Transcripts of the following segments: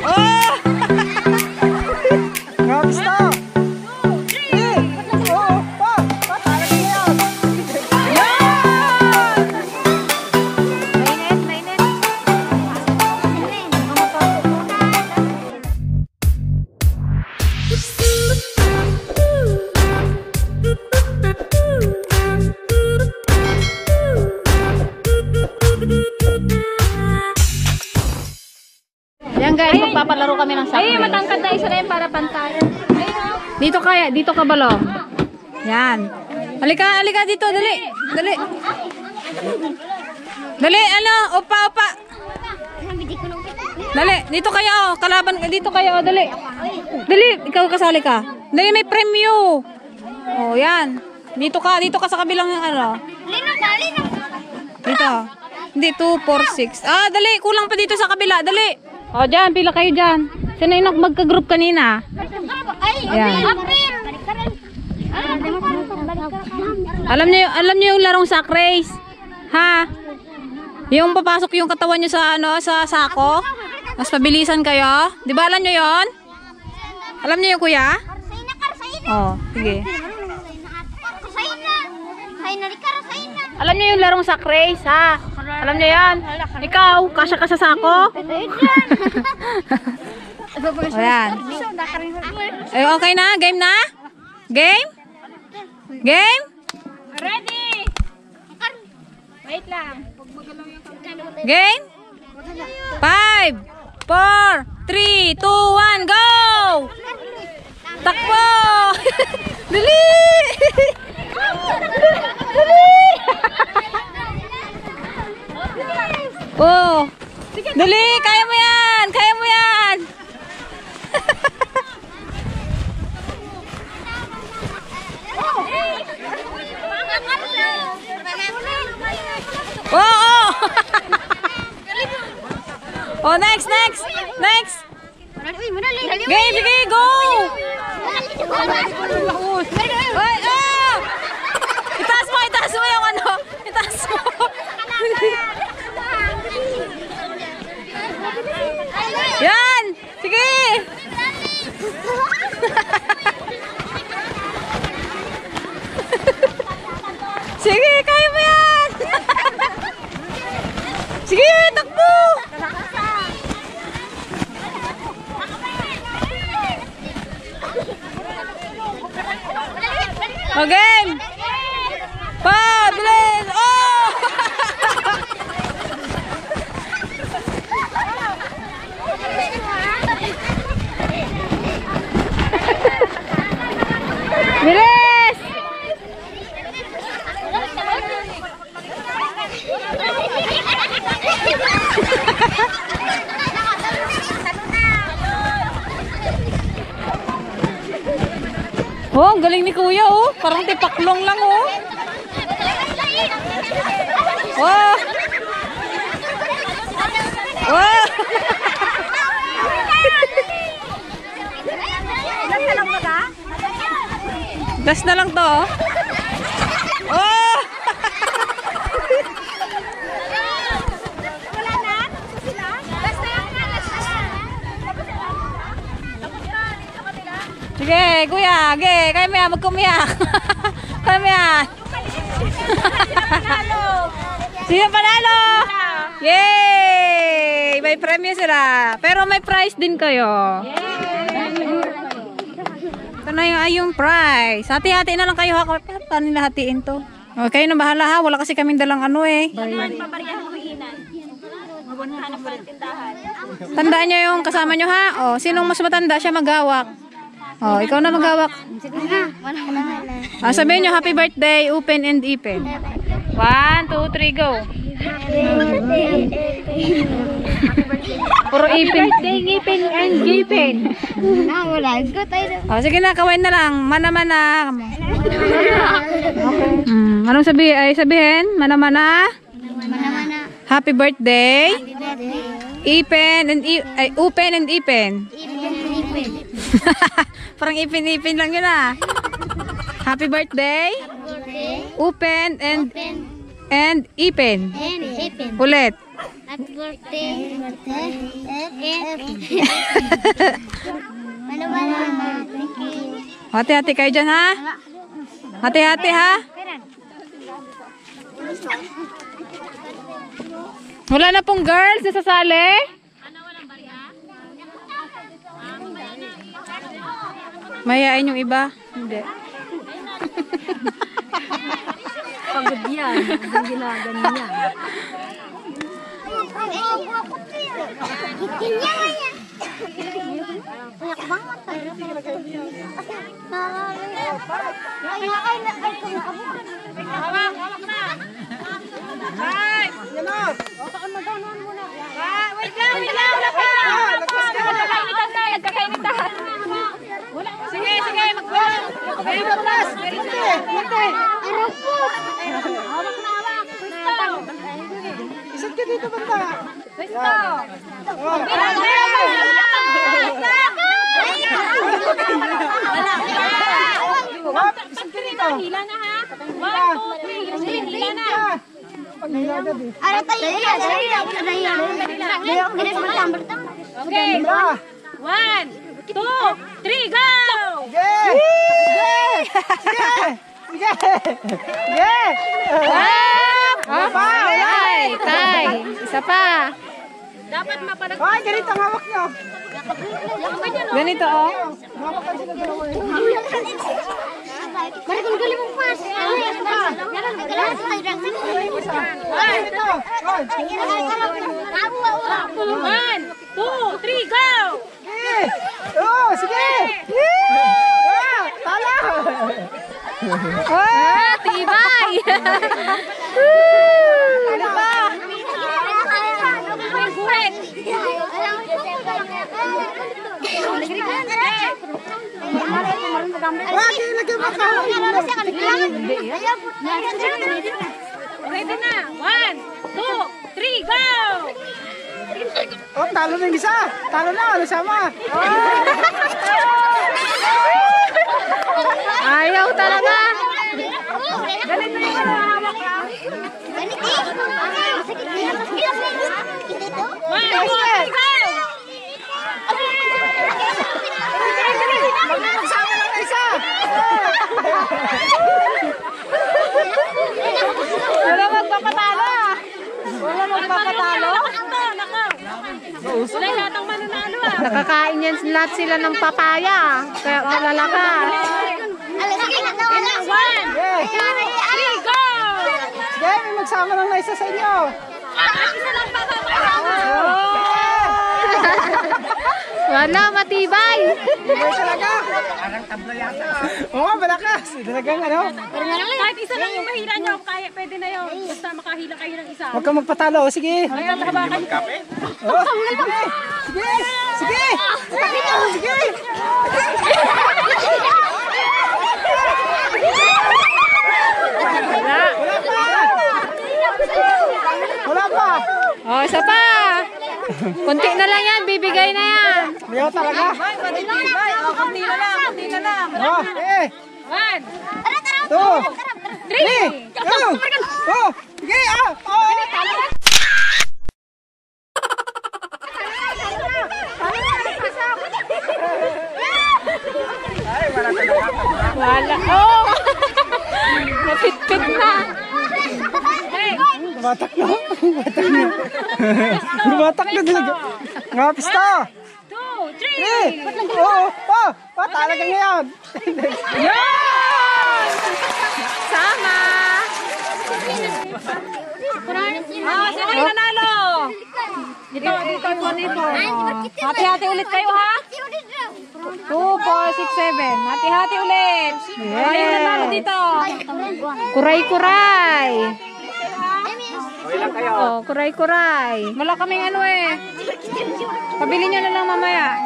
Oh! Grabe ito. Oo, pa. Pasalan niya yan. Yan! Mainit. Yan guys, magpapalaro kami ng sakre. Ay, matangkad na isa na yun para pantayan. Dito ka balo. Yan. Halika dito, dali. Dali, opa. Dali, dito kayo, kalaban, dito kayo, dali. Dali, ikaw kasali ka. Dali, may premyo. Oh, yan. Dito ka sa kabilang Dito. Hindi, 2, 4, 6. Ah, dali, kulang pa dito sa kabila, dali. O, dyan, pila kayo dyan. Sino yung magka-group kanina? Ayan. Alam niyo yung larong sack race? Ha? Yung papasok yung katawan niyo sa sa sako? Mas pabilisan kayo? Di ba alam niyo yon? Alam niyo yung kuya? Oh, sige. Alam niyo yung larong sack race, ha? Alam niyo yan? Ikaw, kasya ka sa sako? Ayan. Ay, okay na? Game na? Game? Game? Ready! Wait lang. Game? 5, 4, 3, 2, 1, go! Takbo! Dali! Dali! Oh! Dali! Kaya mo yan! Kaya mo yan! Oh! Oh, next! Game, sige, go! Ay, itaas mo yung itaas mo. Yan! Sige! Sige, kaya mo yan! Sige, takbo! Okay! Pabilis! Oh! Bilis! Oh, ang galing ni Kuya, oh. Parang tipaklong lang, oh. Wow! Wow! Gas na lang to, oh. Oh! Sige, Kuya, kaya mo yan, magkumiyak. Kaya mo yan. Sino panalo? Yay! May premyo sila. Pero may prize din kayo. Ito na yung prize. Hati-hati na lang kayo. Paano nila hatiin to? Okay, na bahala ha. Wala kasi kaming dalang Tandaan nyo yung kasama nyo ha. O, sinong mas matanda siya magawak. O, ikaw na magawak. Sabihin nyo, happy birthday, Upen and Ipen. 1, 2, 3, go. Puro Ipin. Ipin and Ipin. O, sige na, kawain na lang. Mana-mana. Anong sabihin? Mana-mana? Happy birthday. Upen and Ipen. Parang ipin-ipin lang yun ah. Happy birthday. Upen and Ipen. Ulit. Happy birthday. Hati-hati kayo dyan, ha? Hati-hati, ha? Wala na pong girls na sasali? Mayayain yung iba? Hindi. Pagod yan. Ang ginaganon niya. Wait lang. Wala pa. Nagkakainitan. Sige. Magbuhat. Isat ka dito, banda. Pwesto. Isat ka dito. Hila na, ha? 1, 2, 3. Hila na. Paghila ka dito. Okay. 1, 2, 3, go! Sige! Ay, tay. Isa pa. Dapat mapanag. Ay, ganito ang hawak nyo. Ganito, oh. Hawak ka sila dalawa. Marikon gali mong pas. Ganito. 1, 2, 3, go! Sige! Tala! Tibay! Ano pa? Wag, ilagay mo ka. Ready na. 1, 2, 3, go! Oh, talo na yung isa. Talo na, ano sama? Ayaw talaga. Magsama lang na isa. Wala magpapatalo. Wala magpapatalo. Wala lahat ang mananalo ah. Nakakain yan lahat sila ng papaya. Kaya malalaka. Sige, may magsama lang na isa sa inyo. Isa lang pa papasama. Wala, matibay. Ibay talaga. Parang tabla yata. Oo, malakas. Talagang ano. Kahit isa lang yung mahila nyo, kaya, pwede na yun. Basta makahila kayo ng isa. Huwag kang magpatalo. Sige. Kaya habakan nyo. Oh, sige. Sige. Sige. Sige. Wala pa. Oh, isa pa. Kunti na lang yan, bibigay na yan. Ayaw talaga. Kunti na lang. Oh, 1, 2, 3. 3. Oh, sige. Wala. Oh! Napitpit na. Bumatak na. Bumatak na talaga. Nga, pista. 2, 3. Talaga ngayon. Yun! Sama! Sino yung nanalo? Dito, dito. Hati-hati ulit kayo, ha? 2, 4, 6, 7. Hati-hati ulit. Yung nanalo dito. Kuray-kuray. Oh, kuray-kuray. Wala kaming ano eh. Pabili nyo na lang mamaya.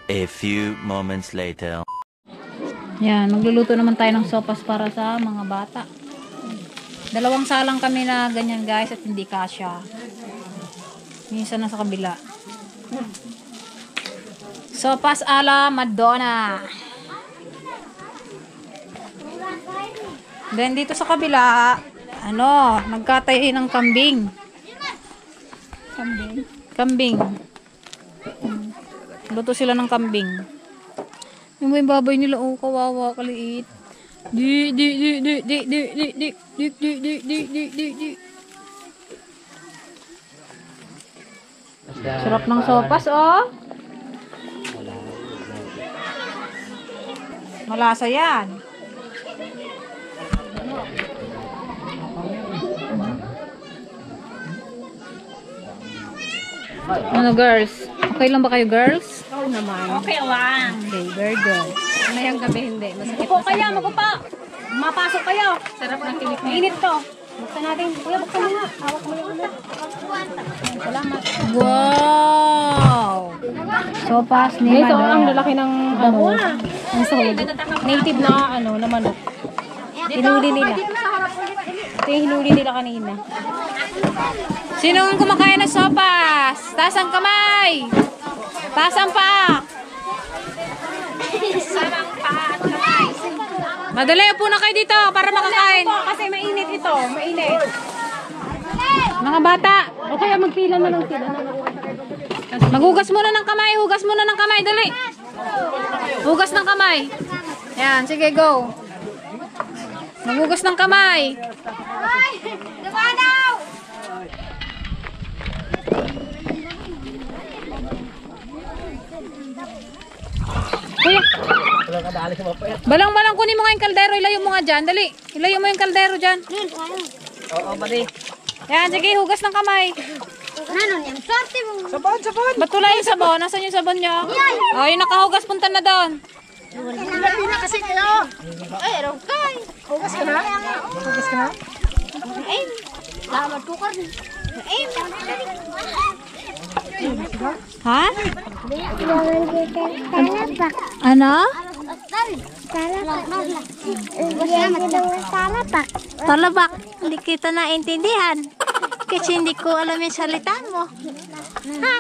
A few moments later. Yan, magluluto naman tayo ng sopas para sa mga bata. 2 salang kami na ganyan guys at hindi kasya. Minsan na sa kabila. Sopas ala Madonna. Then dito sa kabila, nagkatay ng kambing. Kambing. Luto sila ng kambing. Yung baboy nila, oh, kawawa, kaliit. Di. Sarap ng sopas, oh. Malasa yan. Ano, girls? Okay lang ba kayo, girls? Oo naman. Okay lang. Okay, very good. Mayang gabi hindi. Masakit. Upo kaya, magupa. Mapasok kayo. Sarap ng kilik. Mainit to. Buksan natin. Kuya, buksan mo nga. Hawak mo yung ulit. Salamat. Wow! Sopas ni Ito Madam. ang lalaki ng ano. Ang sahog. Native na ano, na manok. Hinuli nila. Ito yung hinuli nila kanina. Sinong kumakain ng sopas? Taas ang kamay! Taas ang paa! Madali, upo na kayo dito para makakain. Kasi mainit ito. Mainit. Mga bata, O kaya magpila na lang sila. maghugas muna ng kamay. Hugas muna ng kamay, dali. Hugas ng kamay. Yan, sige, go. Maghugas ng kamay. Kuya. Balang-balang kunin mo nga yung kaldero. Ilayo mo nga dyan. Dali. Ilayo mo yung kaldero dyan. Oo, bali. Yan, sige. Hugas ng kamay. Ano yan? Sorte mo. Sabon, sabon. Ba't wala yung sabon? Nasaan yung sabon nyo? Oh, yung nakahugas. Punta na doon. Hindi na kasi kayo. Eh, rokay. Hugas ka na? Hugas ka na? Eh, dapat ko ka rin. Eh, Ha? Jangan kita talapak. Ano? Talapak. Talabak. Hindi kita naintindihan. Kasi hindi ko alam yung salita mo. Ha?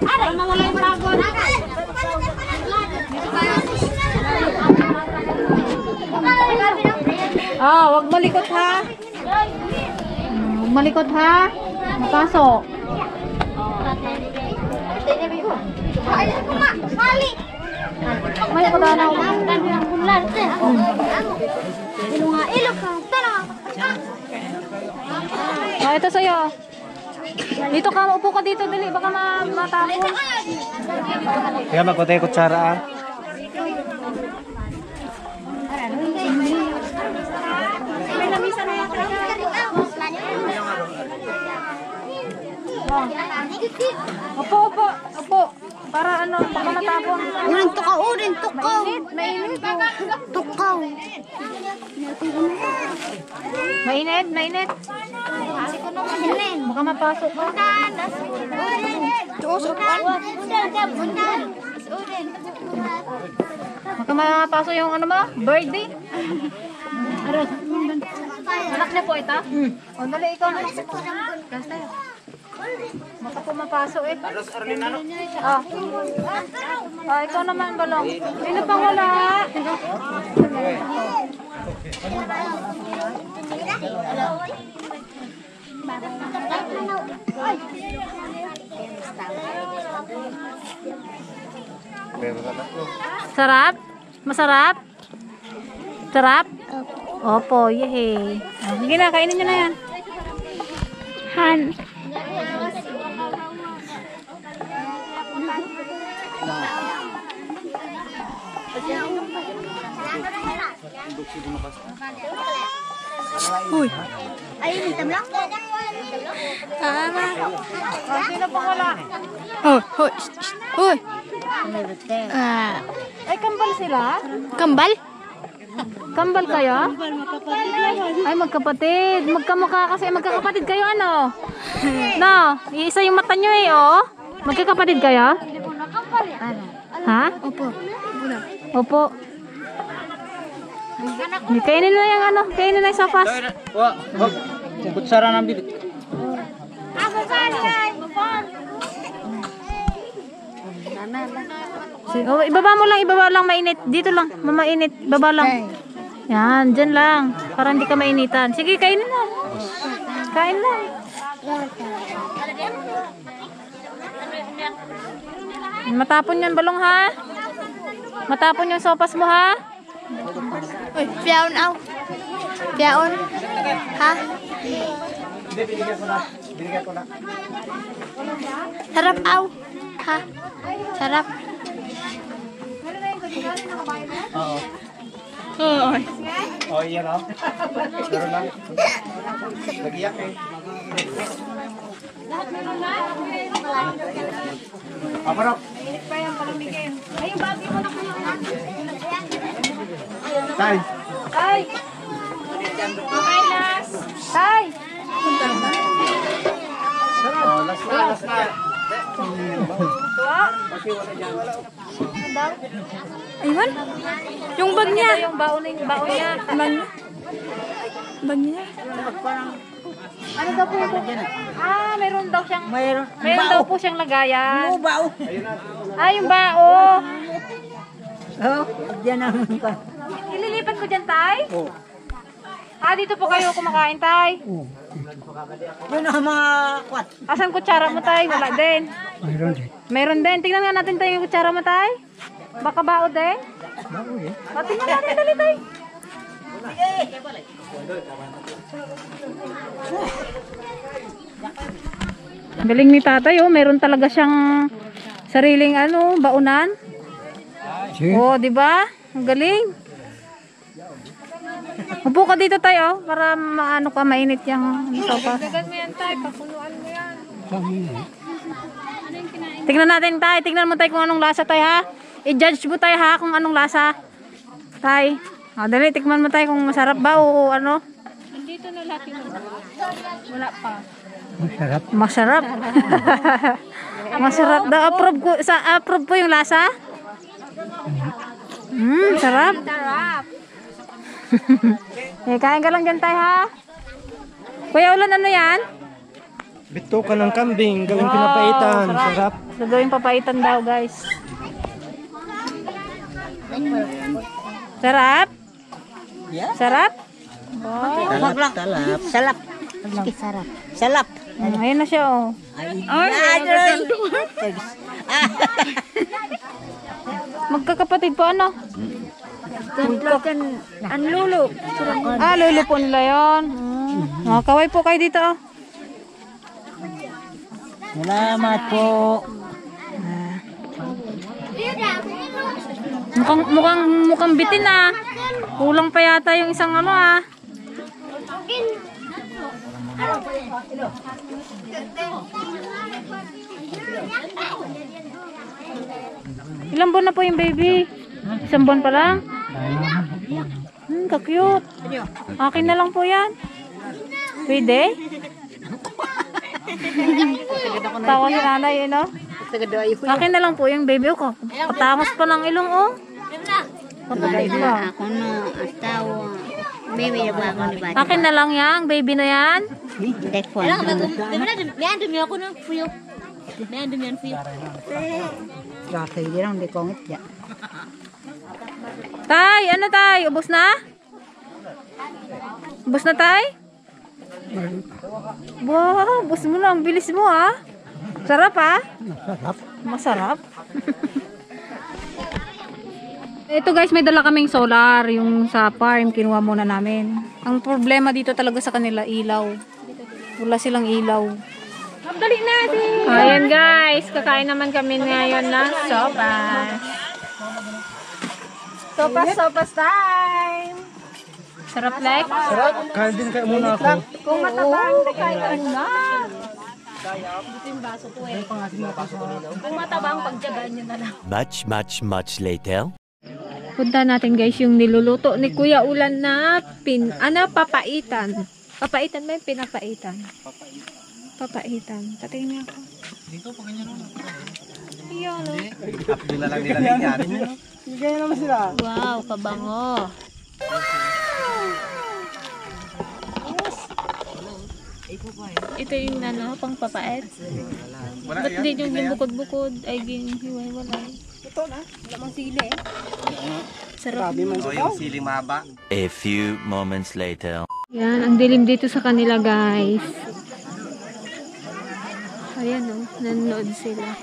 Para mawala yung bagon. Wag malikot ha. Wag malikot ha. Mapasok. May padanaw. Ito sa'yo. Dito ka, upo ka dito, dali. Baka matapon. Kaya magkutay kutsara ah. Opo. Para ano, baka matapon. Urin tukaw, urin tukaw. Mainit. Tukaw. Mainit. Baka mapasok ka. Baka mapasok yung ano mo, birthday. Anak niya po ito? O, dali, ikaw na. Gas tayo. Baka po mapasok eh. Ikaw naman, Balong. Sino pang wala? Sarap? Masarap? Sarap? Opo, yehey. Sige na, kainin nyo na yan. Han. Uy. Ay, minta lang. Sino pang wala? Hoy. Uy. Ay, kambal sila? Kambal? Kambal kayo? Ay, magkapatid. Magkamukha kasi. Magkakapatid kayo, ano? No, iisa yung mata nyo eh, oh. Magkakapatid kayo? Ha? Opo. Kainin na yung ano. Kainin na yung sopas. Wag. Kutsara ng bibig. Ibaba mo lang, ibaba lang mainit. Dito lang, mamainit. Baba lang. Yan, dyan lang. Para hindi ka mainitan. Sige, kainin na. Kain lang. Matapon yan, balong ha? Matapon yung sopas mo ha? Uy, piyaon aw. Piyaon. Ha? Sarap aw. Ha? Sarap. Oo. Uy. Oh, iya na. Pero lang. Nagiyak eh. Aparok. Tay. Tay! Tay! Oh, last na. Ayun? Yung bag niya. Yung baon niya. Bag niya. Bag niya. Ano daw po ito? Meron daw siyang... Meron daw po siyang lagayan. Yung bao. Yung bao. Oh, diyan ang Ililipat ko dyan, Tay? Oo. Dito po kayo kumakain, Tay? Yun ang mga kwat. Asan kutsara mo, Tay? Wala din. Mayroon din. Meron din. Tingnan nga natin, Tay, yung kutsara mo, Tay. Baka bao din. Bao eh. Tingnan natin, dali, Tay. Galing ni tatay, oh. Meron talaga siyang sariling baunan. Oh, di ba? Ang galing. Upo ka dito tayo para maano ka mainit yung sopa. Dagan mo yan tayo, papunuan mo yan. Tingnan natin tayo, tingnan mo tayo kung anong lasa tayo ha. I-judge mo tayo ha kung anong lasa. Tay. Dali, tikman mo tayo kung masarap ba o ano. Nandito na lahat yung wala pa. Masarap. Masarap. Masarap daw. Approve po yung lasa. Sarap. Sarap. Kain ka lang dyan tayo ha. Kuya Ulan, ano yan? Bito ka ng kambing, gawing pinapaitan. Sarap. Gagawin papaitan daw, guys. Sarap? Yeah. Sarap? Talap, talap. Salap. Sige, sarap. Salap. Ayun na siya, oh. Magkakapatid po, ano? Ang lulo. Lolo po nila yun. Kaway po kayo dito, oh. Salamat po. Mukhang bitin, ah. Kulang pa yata yung isang ah. Ilang buwan na po yung baby? Isang buwan pa lang? Ka-cute. Akin na lang po yan. Pwede? Tawa si nanay, no? Akin na lang po yung baby ko. Patangos pa ng ilong, oh. Kapatid ko. Ako na asawa. Baby na ba ako ni Bati? Akin na lang yan, baby na yan. Dekwan. May andam ako ng fuyo. May andam yan fuyo. Rakay din ang dekongit ya. Tay, ano tay? Ubos na? Ubos na tay? Wow, ubos mo na. Ang bilis mo ah. Sarap ah? Masarap. Masarap. Ito guys, may dala kaming solar. Yung sa farm, kinuha muna namin. Ang problema dito talaga sa kanila, ilaw. Wala silang ilaw. Dali natin! Ayan guys, kakain naman kami ngayon ng sopas. Sopas time! Sarap like? Sarap. Kain din kayo muna ako. Kung matabang, kain ka muna. Kung matabang, pagtyagaan nyo na lang. Much later. Punta natin guys yung niluluto ni Kuya Ulan na papaitan. Papaitan ba yung pinapaitan? Papaitan. Patingin niya ako. Dito, pagkanya rin. Iyan o. Nila lang nangyari. Ganyan naman sila. Wow, kabango. Ito yung pang papait. Ba't di yung bukod-bukod ay ginihiwalay? Ito na, lamang sili eh. Sarap. O yung siling maba. A few moments later. Yan, ang dilim dito sa kanila, guys. Ayan, oh, nanonood sila.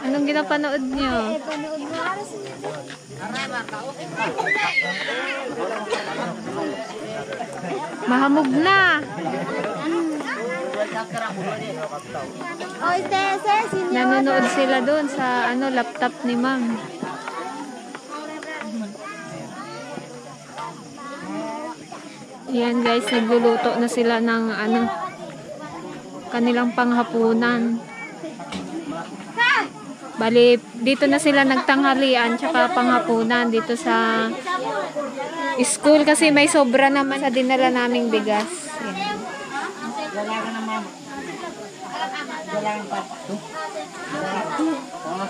Anong ginapanood nyo? Mahamog na. Oy, Tese, sinyo. Nanonood sila doon sa laptop ni Ma'am. Yan guys, nagluluto na sila ng kanilang panghapunan. Bali, dito na sila nagtanghalian tsaka panghapunan dito sa school kasi may sobra naman sa dinala naming bigas. Yan.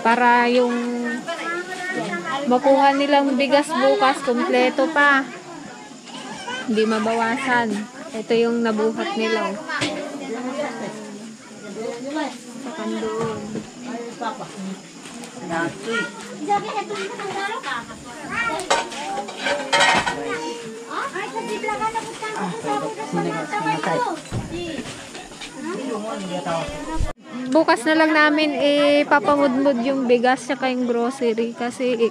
Para yung makuha nilang bigas bukas, kompleto pa. Hindi mabawasan. Ito yung nabuhat nila. Sakan doon. Bukas na lang namin ipapamudmud yung bigas saka yung grocery kasi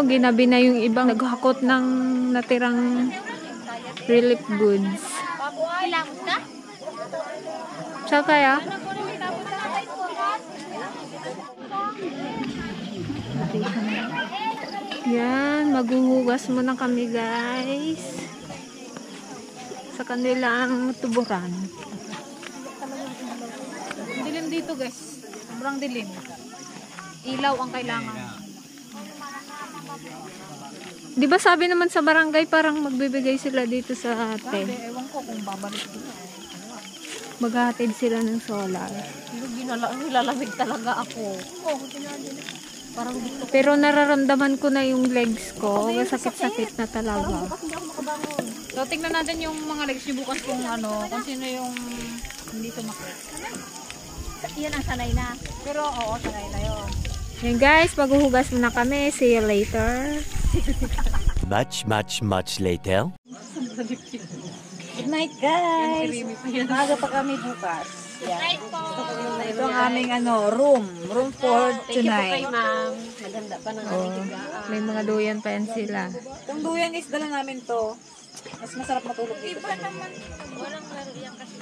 ginabi na yung ibang naghakot ng natirang relief goods. Saan kaya? Yan, maghuhugas muna kami guys sa kanilang tuburan. Dilim dito guys. Sobrang dilim. Ilaw ang kailangan. Di ba sabi naman sa barangay parang magbibigay sila dito sa ate? Ewan ko kung babalik dito. Maghahatid sila ng solar. Nilalamig talaga ako. Parang dito. Pero nararamdaman ko na yung legs ko. Sakit-sakit na talaga. So, tingnan natin yung mga legs niyo bukas kung sino yung hindi tumakit. Yan ang sanay na. Pero, oo, sanay na yun. Yan guys, maghuhugas muna kami. See you later. Much later. Good night, guys. Maaga pa kami bukas. Yan. Ito ang aming room. Room for tonight. ma'am. Maganda pa ng ating higaan. May mga duyan pa yan sila. Itong duyan is dala namin to. Mas masarap matulog dito. Walang laro yan kasi.